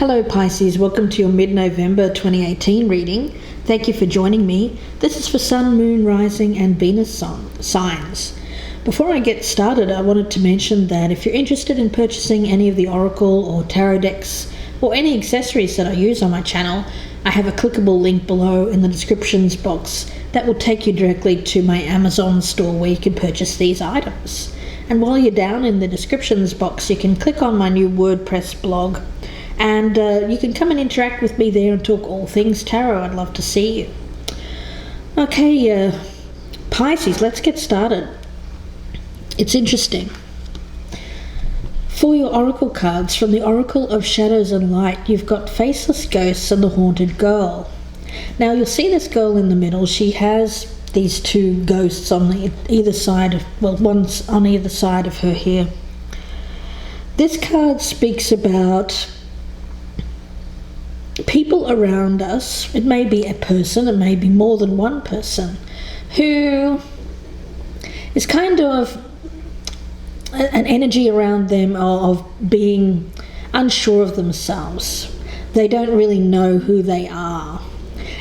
Hello Pisces, welcome to your mid-November 2018 reading. Thank you for joining me. This is for Sun, Moon, Rising and Venus signs. Before I get started, I wanted to mention that if you're interested in purchasing any of the Oracle or Tarot decks or any accessories that I use on my channel, I have a clickable link below in the descriptions box that will take you directly to my Amazon store where you can purchase these items. And while you're down in the descriptions box, you can click on my new WordPress blog and you can come and interact with me there and talk all things tarot. I'd love to see you. Okay, Pisces, let's get started. It's interesting. For your oracle cards, from the Oracle of Shadows and Light, you've got Faceless Ghosts and the Haunted Girl. Now you'll see this girl in the middle. She has these two ghosts on either side, one's on either side of her here. This card speaks about people around us. It may be a person, it may be more than one person, who is kind of an energy around them of being unsure of themselves. They don't really know who they are.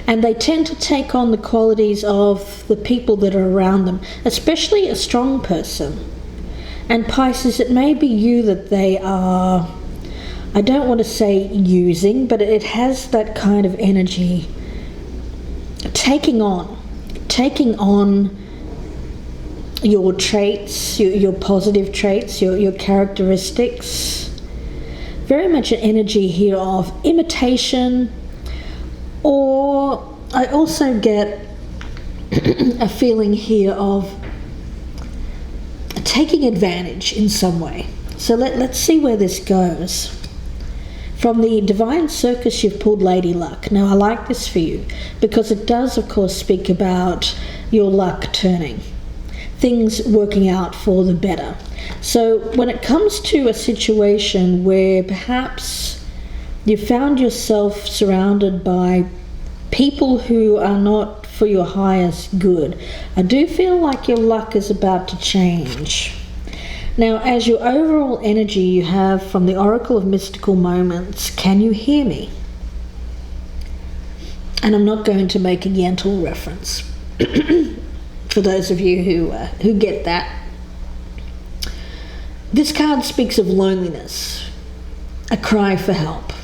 And they tend to take on the qualities of the people that are around them, especially a strong person. And Pisces, it may be you that they are, I don't want to say using, but it has that kind of energy, taking on your traits, your positive traits, your characteristics. Very much an energy here of imitation, or I also get a feeling here of taking advantage in some way. So let's see where this goes. From the Divine Circus, you've pulled Lady Luck. Now, I like this for you because it does, of course, speak about your luck turning, things working out for the better. So when it comes to a situation where perhaps you found yourself surrounded by people who are not for your highest good, I do feel like your luck is about to change. Now, as your overall energy you have from the Oracle of Mystical Moments, can you hear me? And I'm not going to make a Yentl reference for those of you who get that. This card speaks of loneliness, a cry for help,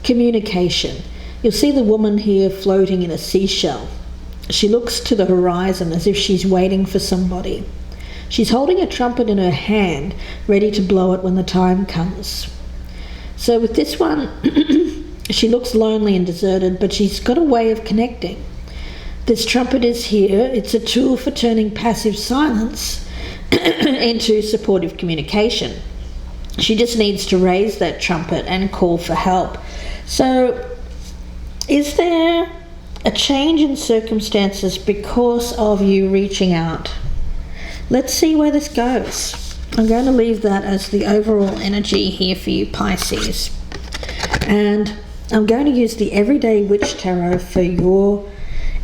communication. You'll see the woman here floating in a seashell. She looks to the horizon as if she's waiting for somebody. She's holding a trumpet in her hand, ready to blow it when the time comes. So with this one, she looks lonely and deserted, but she's got a way of connecting. This trumpet is here. It's a tool for turning passive silence into supportive communication. She just needs to raise that trumpet and call for help. So is there a change in circumstances because of you reaching out? Let's see where this goes. I'm going to leave that as the overall energy here for you, Pisces. And I'm going to use the Everyday Witch Tarot for your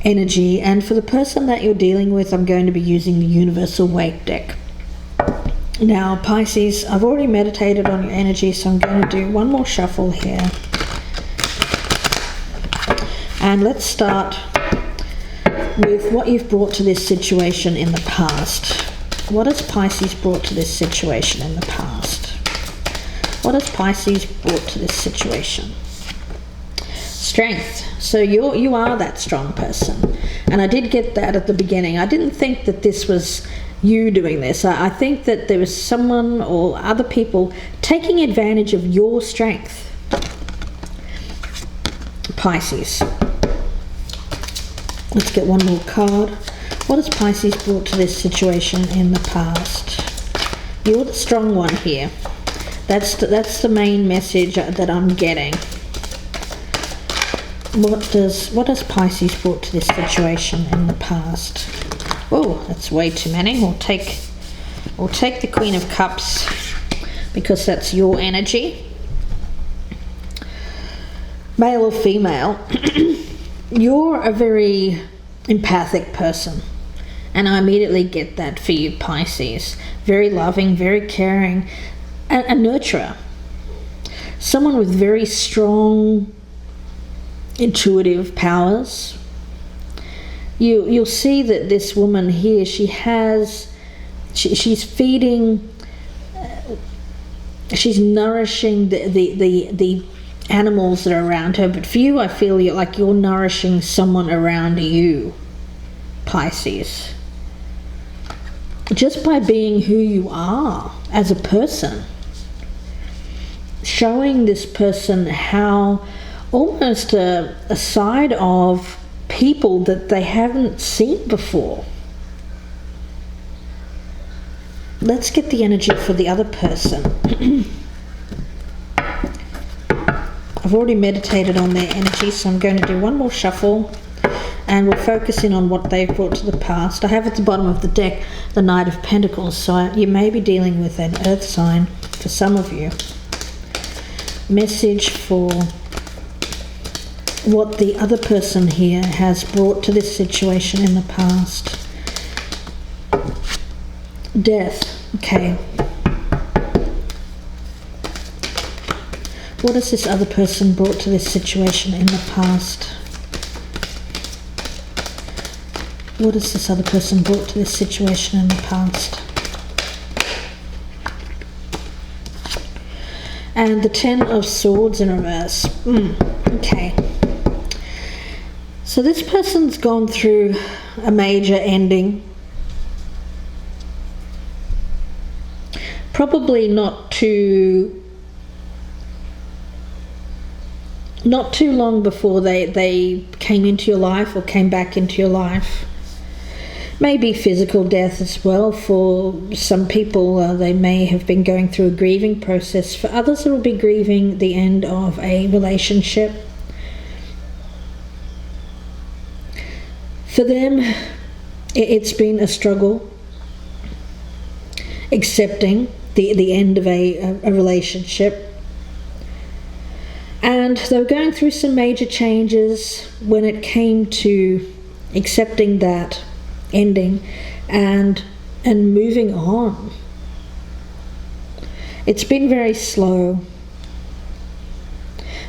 energy. And for the person that you're dealing with, I'm going to be using the Universal Waite deck. Now, Pisces, I've already meditated on your energy, so I'm going to do one more shuffle here. And let's start with what you've brought to this situation in the past. What has Pisces brought to this situation in the past? What has Pisces brought to this situation? Strength. So you are that strong person. And I did get that at the beginning. I didn't think that this was you doing this. I think that there was someone or other people taking advantage of your strength. Pisces. Let's get one more card. What has Pisces brought to this situation in the past? You're the strong one here. That's the main message that I'm getting. What has Pisces brought to this situation in the past? Oh, that's way too many. We'll take the Queen of Cups because that's your energy. Male or female, you're a very empathic person. And I immediately get that for you, Pisces. Very loving, very caring, a nurturer. someone with very strong intuitive powers. You'll see that this woman here, she's feeding, she's nourishing the animals that are around her. But for you, I feel like you're nourishing someone around you, Pisces, just by being who you are as a person, showing this person how almost a side of people that they haven't seen before. Let's get the energy for the other person. I've already meditated on their energy, so I'm going to do one more shuffle, and we'll focus in on what they've brought to the past. I have at the bottom of the deck the Knight of Pentacles, so you may be dealing with an earth sign for some of you. Message for what the other person here has brought to this situation in the past. Death. Okay. What has this other person brought to this situation in the past? What has this other person brought to this situation in the past? And the Ten of Swords in reverse. Okay. So this person's gone through a major ending. Probably not too long before they came into your life or came back into your life. Maybe physical death as well. For some people, they may have been going through a grieving process. For others, it will be grieving the end of a relationship. For them, it's been a struggle accepting the end of a relationship. And they were going through some major changes when it came to accepting that ending and moving on. It's been very slow,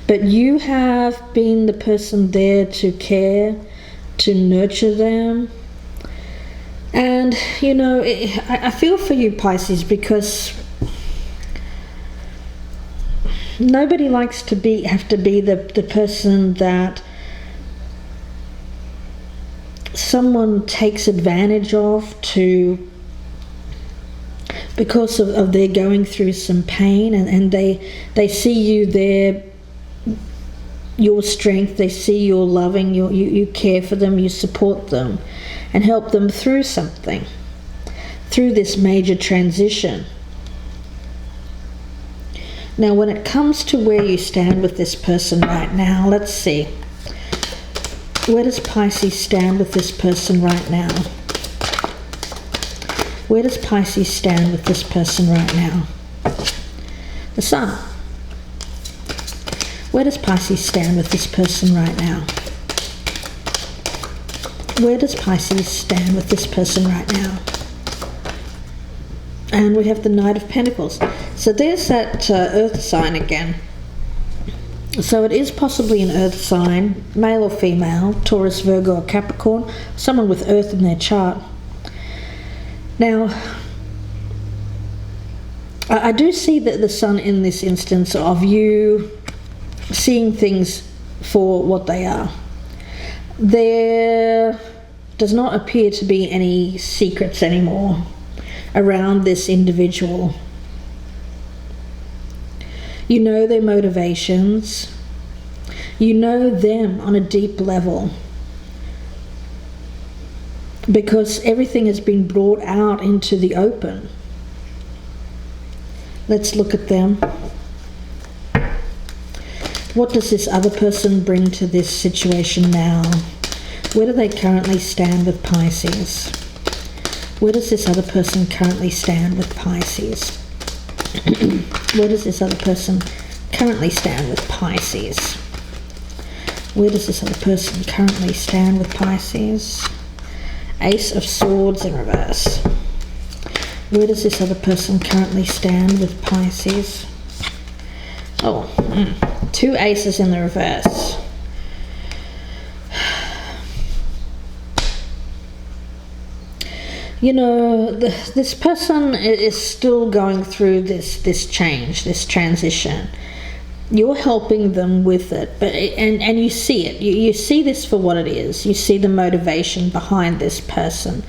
but you have been the person there to care, to nurture them. And you know, I feel for you, Pisces, because nobody likes to have to be the person that someone takes advantage of because of their going through some pain, and they see you there, your strength, they see your loving, you care for them, you support them and help them through something, through this major transition. Now, when it comes to where you stand with this person right now, let's see. Where does Pisces stand with this person right now? Where does Pisces stand with this person right now? The Sun. Where does Pisces stand with this person right now? Where does Pisces stand with this person right now? And we have the Knight of Pentacles. So there's that earth sign again. So it is possibly an earth sign, male or female, Taurus, Virgo or Capricorn, someone with earth in their chart. Now, I do see that the Sun in this instance of you seeing things for what they are. There does not appear to be any secrets anymore around this individual. You know their motivations. You know them on a deep level, because everything has been brought out into the open. Let's look at them. What does this other person bring to this situation now? Where do they currently stand with Pisces? Where does this other person currently stand with Pisces? Where does this other person currently stand with Pisces? Where does this other person currently stand with Pisces? Ace of Swords in reverse. Where does this other person currently stand with Pisces? Oh, Two aces in the reverse. You know, this person is still going through this change, this transition. You're helping them with it, and you see it. You see this for what it is. You see the motivation behind this person.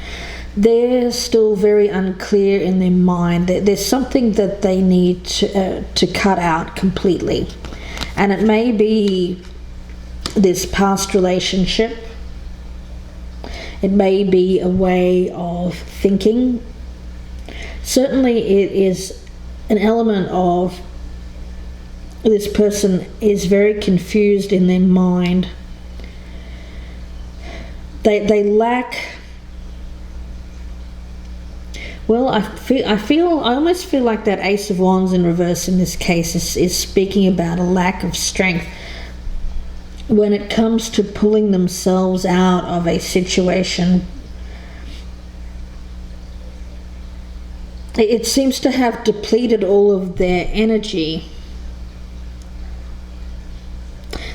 They're still very unclear in their mind. There's something that they need to cut out completely. And it may be this past relationship. It may be a way of thinking. Certainly it is an element of this person is very confused in their mind. They lack... Well, I almost feel like that Ace of Wands in reverse in this case is speaking about a lack of strength when it comes to pulling themselves out of a situation. It seems to have depleted all of their energy.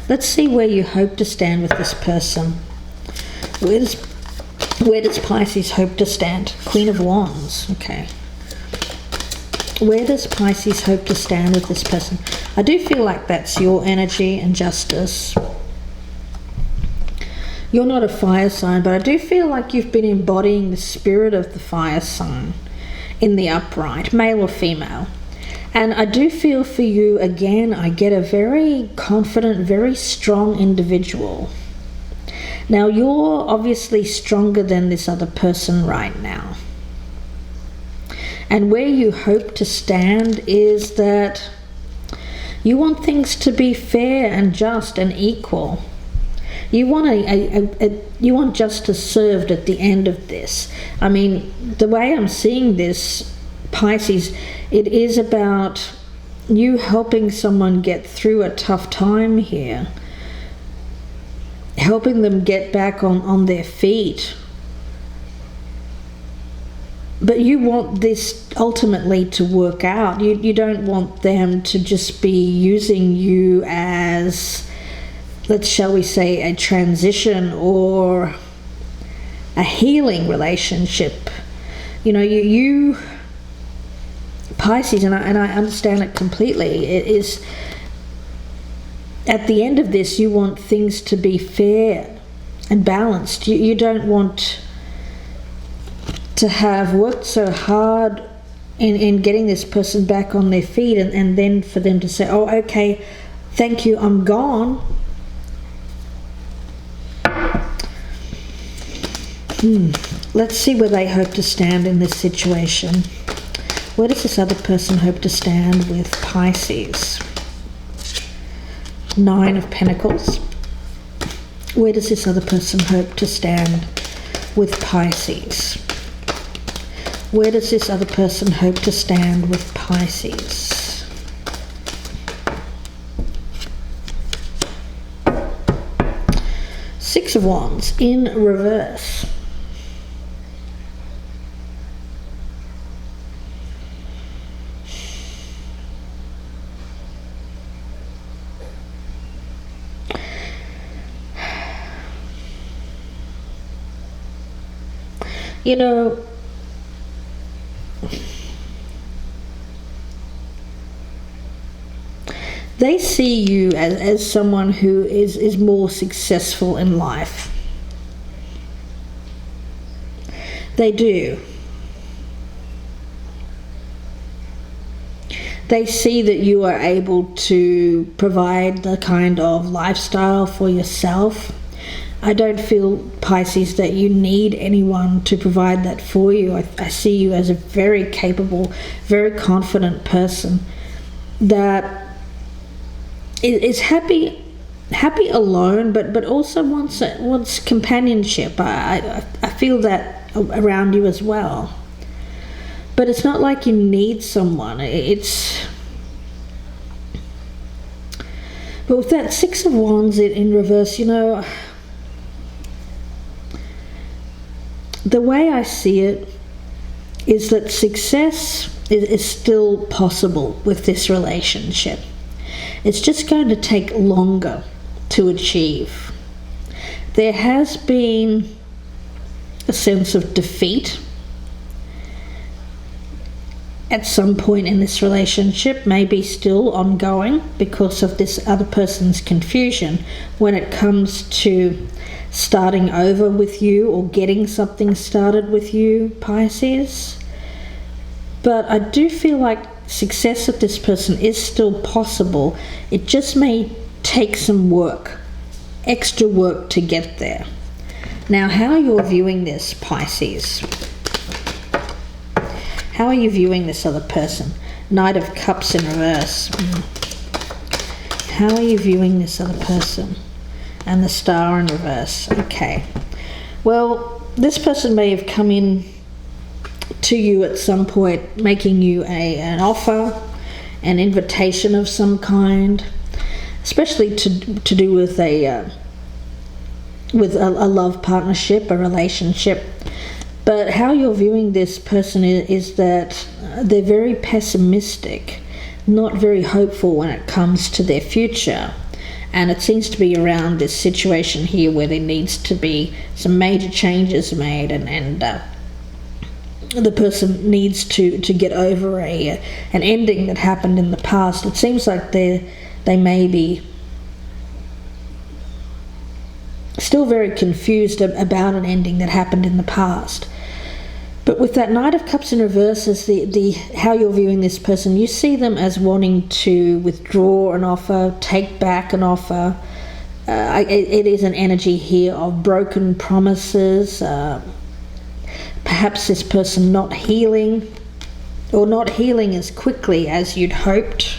Let's see where you hope to stand with this person. Where does Pisces hope to stand? Queen of Wands. Okay. Where does Pisces hope to stand with this person? I do feel like that's your energy and justice. You're not a fire sign, but I do feel like you've been embodying the spirit of the fire sign in the upright, male or female. And I do feel for you, again, I get a very confident, very strong individual. Now, you're obviously stronger than this other person right now. And where you hope to stand is that you want things to be fair and just and equal. You want you want justice served at the end of this. I mean, the way I'm seeing this, Pisces, it is about you helping someone get through a tough time here. Helping them get back on their feet. But you want this ultimately to work out. You don't want them to just be using you as, shall we say, a transition or a healing relationship. You know, you Pisces, and I understand it completely, it is... At the end of this, you want things to be fair and balanced. You don't want to have worked so hard in getting this person back on their feet and then for them to say, oh, okay, thank you, I'm gone. Let's see where they hope to stand in this situation. Where does this other person hope to stand with Pisces? Nine of Pentacles. Where does this other person hope to stand with Pisces? Where does this other person hope to stand with Pisces? Six of Wands in reverse. You know, they see you as someone who is more successful in life. They do. They see that you are able to provide the kind of lifestyle for yourself. I don't feel, Pisces, that you need anyone to provide that for you. I see you as a very capable, very confident person that is happy alone, but also wants companionship. I feel that around you as well. But it's not like you need someone. But with that Six of Wands in reverse, you know, the way I see it is that success is still possible with this relationship. It's just going to take longer to achieve. There has been a sense of defeat at some point in this relationship, maybe still ongoing because of this other person's confusion when it comes to starting over with you or getting something started with you, Pisces. But I do feel like success with this person is still possible. It just may take some work, extra work to get there. Now, how you're viewing this, Pisces? How are you viewing this other person? Knight of Cups in reverse. How are you viewing this other person? And the Star in reverse. Okay. Well, this person may have come in to you at some point, making you an offer, an invitation of some kind, especially to do with a love partnership, a relationship. But how you're viewing this person is that they're very pessimistic, not very hopeful when it comes to their future. And it seems to be around this situation here where there needs to be some major changes made, and the person needs to get over an ending that happened in the past. It seems like they may be still very confused about an ending that happened in the past. But with that Knight of Cups in reverse as the how you're viewing this person, you see them as wanting to withdraw an offer, take back an offer. It is an energy here of broken promises. Perhaps this person not healing, or not healing as quickly as you'd hoped.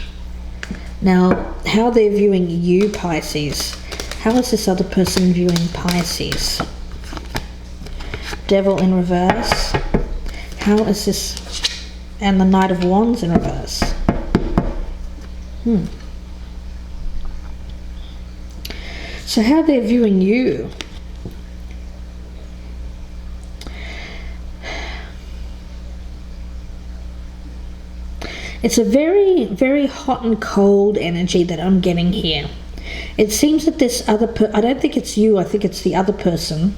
Now, how they're viewing you, Pisces. How is this other person viewing Pisces? Devil in reverse. How is this? And the Knight of Wands in reverse. So how they're viewing you. It's a very, very hot and cold energy that I'm getting here. It seems that this other I don't think it's you, I think it's the other person.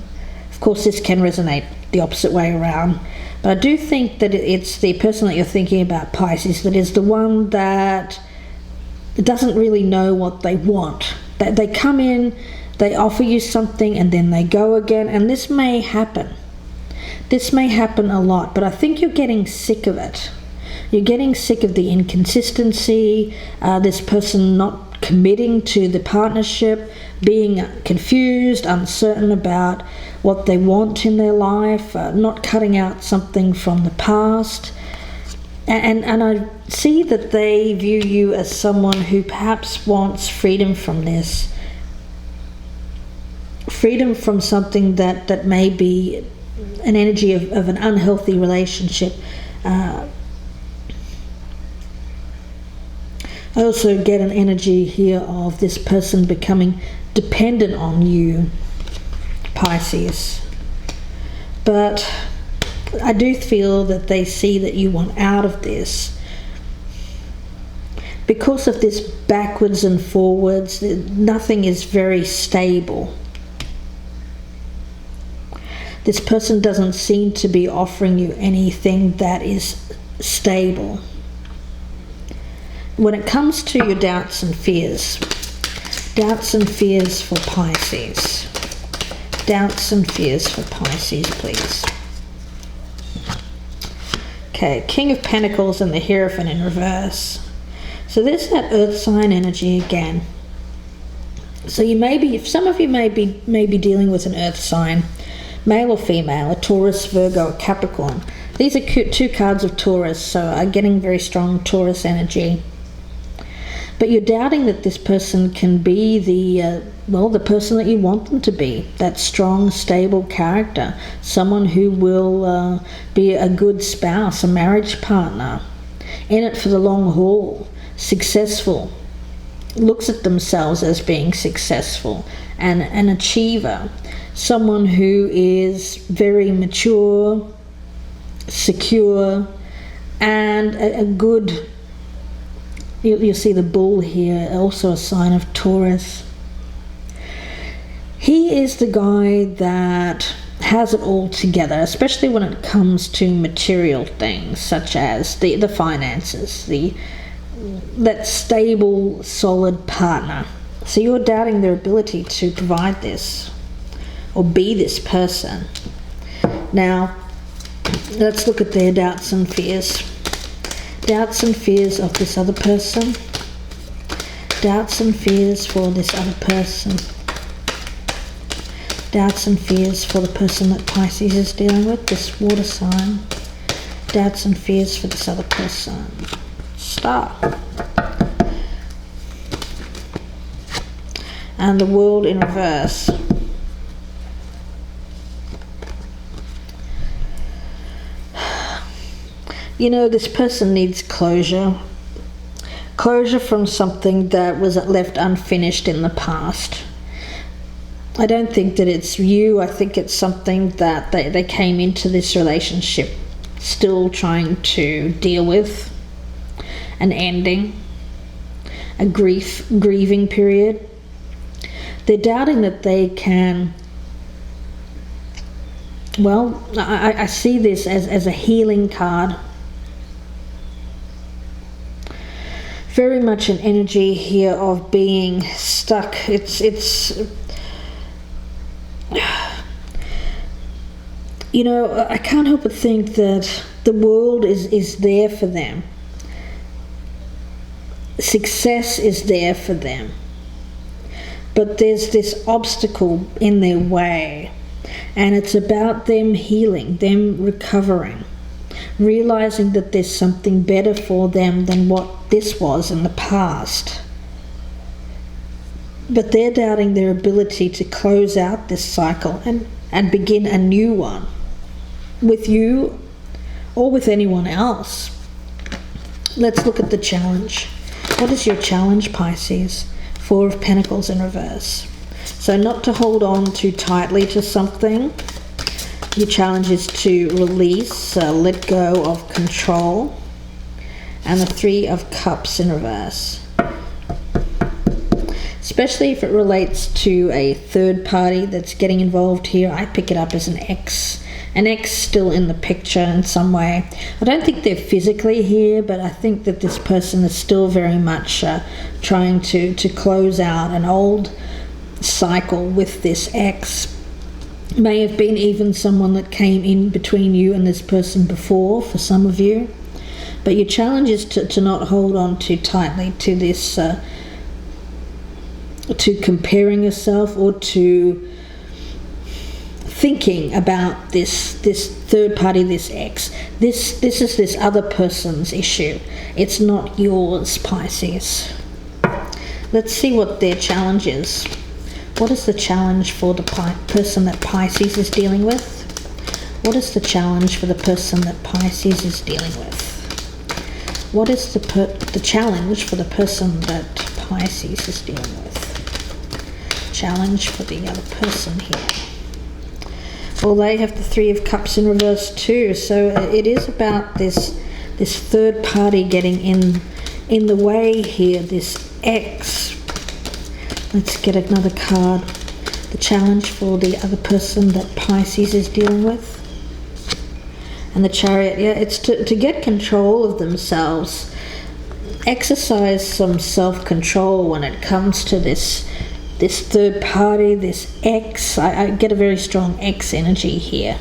Of course, this can resonate the opposite way around. But I do think that it's the person that you're thinking about, Pisces, that is the one that doesn't really know what they want. They come in, they offer you something, and then they go again. And this may happen. This may happen a lot, but I think you're getting sick of it. You're getting sick of the inconsistency, this person not committing to the partnership, being confused, uncertain about what they want in their life, not cutting out something from the past. And I see that they view you as someone who perhaps wants freedom from this. Freedom from something that may be an energy of an unhealthy relationship. I also get an energy here of this person becoming dependent on you, Pisces. But I do feel that they see that you want out of this. Because of this backwards and forwards, nothing is very stable. This person doesn't seem to be offering you anything that is stable. When it comes to your doubts and fears for Pisces. Doubts and fears for Pisces, please. Okay, King of Pentacles and the Hierophant in reverse. So there's that earth sign energy again. So you may be, some of you may be dealing with an earth sign, male or female, a Taurus, Virgo, a Capricorn. These are two cards of Taurus, so I'm getting very strong Taurus energy. But you're doubting that this person can be the person that you want them to be. That strong, stable character. Someone who will be a good spouse, a marriage partner. In it for the long haul. Successful. Looks at themselves as being successful. And an achiever. Someone who is very mature, secure, and a good You'll see the bull here, also a sign of Taurus. He is the guy that has it all together, especially when it comes to material things such as the finances, that stable, solid partner. So you're doubting their ability to provide this or be this person. Now, let's look at their doubts and fears. Doubts and fears of this other person. Doubts and fears for this other person. Doubts and fears for the person that Pisces is dealing with, this water sign. Doubts and fears for this other person. Star. And the World in reverse. You know, this person needs closure. Closure from something that was left unfinished in the past. I don't think that it's you. I think it's something that they came into this relationship still trying to deal with. An ending. A grieving period. They're doubting that they can... Well, I see this as a healing card. Very much an energy here of being stuck. It's you know, I can't help but think that the world is there for them. Success is there for them. But there's this obstacle in their way. And it's about them healing, them recovering. Realizing that there's something better for them than what this was in the past. But they're doubting their ability to close out this cycle and begin a new one. With you or with anyone else. Let's look at the challenge. What is your challenge, Pisces? Four of Pentacles in reverse. So not to hold on too tightly to something. Your challenge is to release, let go of control. And the Three of Cups in reverse. Especially if it relates to a third party that's getting involved here. I pick it up as an ex. An ex still in the picture in some way. I don't think they're physically here, but I think that this person is still very much trying to close out an old cycle with this ex. May have been even someone that came in between you and this person before, for some of you. But your challenge is to not hold on too tightly to this, to comparing yourself or to thinking about this third party, this ex. This is this other person's issue. It's not yours, Pisces. Let's see what their challenge is. What is the challenge for the person that Pisces is dealing with? What is the challenge for the person that Pisces is dealing with? What is the challenge for the person that Pisces is dealing with? Challenge for the other person here. Well, they have the Three of Cups in reverse too. So it is about this third party getting in the way here, this ex. Let's get another card. The challenge for the other person that Pisces is dealing with. And the Chariot, yeah, it's to get control of themselves. Exercise some self-control when it comes to this third party, this ex. I get a very strong ex energy here.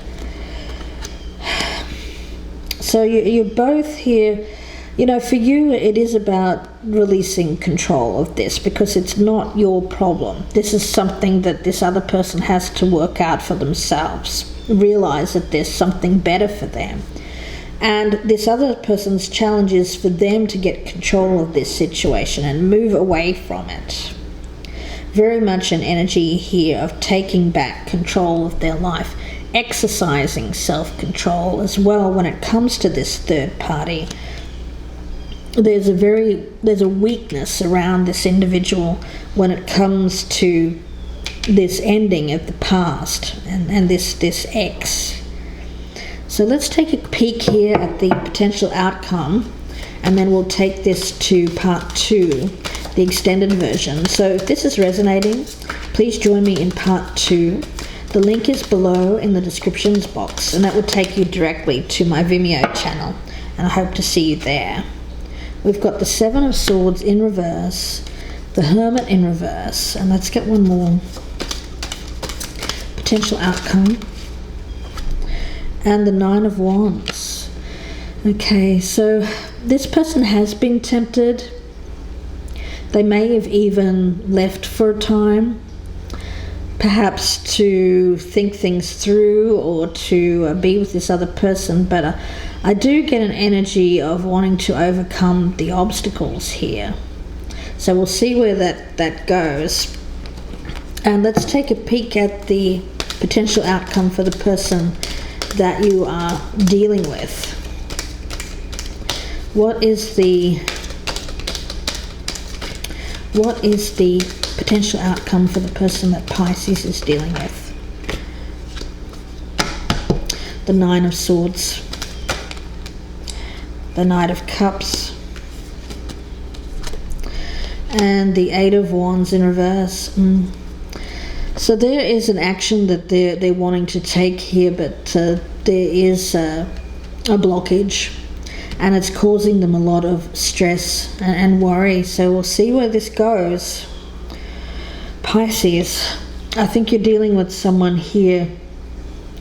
So you're both here. You know, for you, it is about releasing control of this because it's not your problem. This is something that this other person has to work out for themselves. Realize that there's something better for them. And this other person's challenge is for them to get control of this situation and move away from it. Very much an energy here of taking back control of their life. Exercising self-control as well when it comes to this third party. There's a weakness around this individual when it comes to this ending of the past and this ex. So let's take a peek here at the potential outcome and then we'll take this to part 2, the extended version. So if this is resonating, please join me in part 2. The link is below in the descriptions box, and that will take you directly to my Vimeo channel, and I hope to see you there. We've got the 7 of Swords in reverse, the Hermit in reverse, and let's get one more. Potential outcome, and the 9 of Wands. Okay, so this person has been tempted. They may have even left for a time, perhaps to think things through or to be with this other person, but I do get an energy of wanting to overcome the obstacles here. So we'll see where that goes. And let's take a peek at the potential outcome for the person that you are dealing with. What is the potential outcome for the person that Pisces is dealing with? The 9 of Swords, the Knight of Cups, and the 8 of Wands in reverse. So there is an action that they're wanting to take here, but there is a blockage, and it's causing them a lot of stress and worry. So we'll see where this goes. Pisces, I think you're dealing with someone here.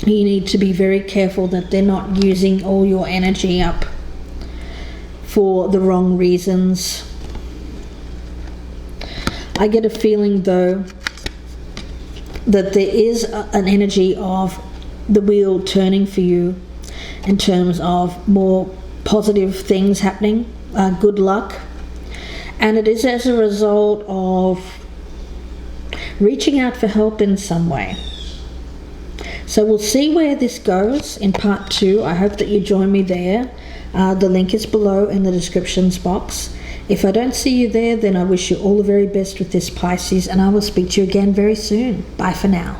You need to be very careful that they're not using all your energy up for the wrong reasons. I get a feeling though that there is an energy of the wheel turning for you in terms of more positive things happening, good luck, and it is as a result of reaching out for help in some way. So we'll see where this goes in part 2. I hope that you join me there. The link is below in the descriptions box. If I don't see you there, then I wish you all the very best with this, Pisces, and I will speak to you again very soon. Bye for now.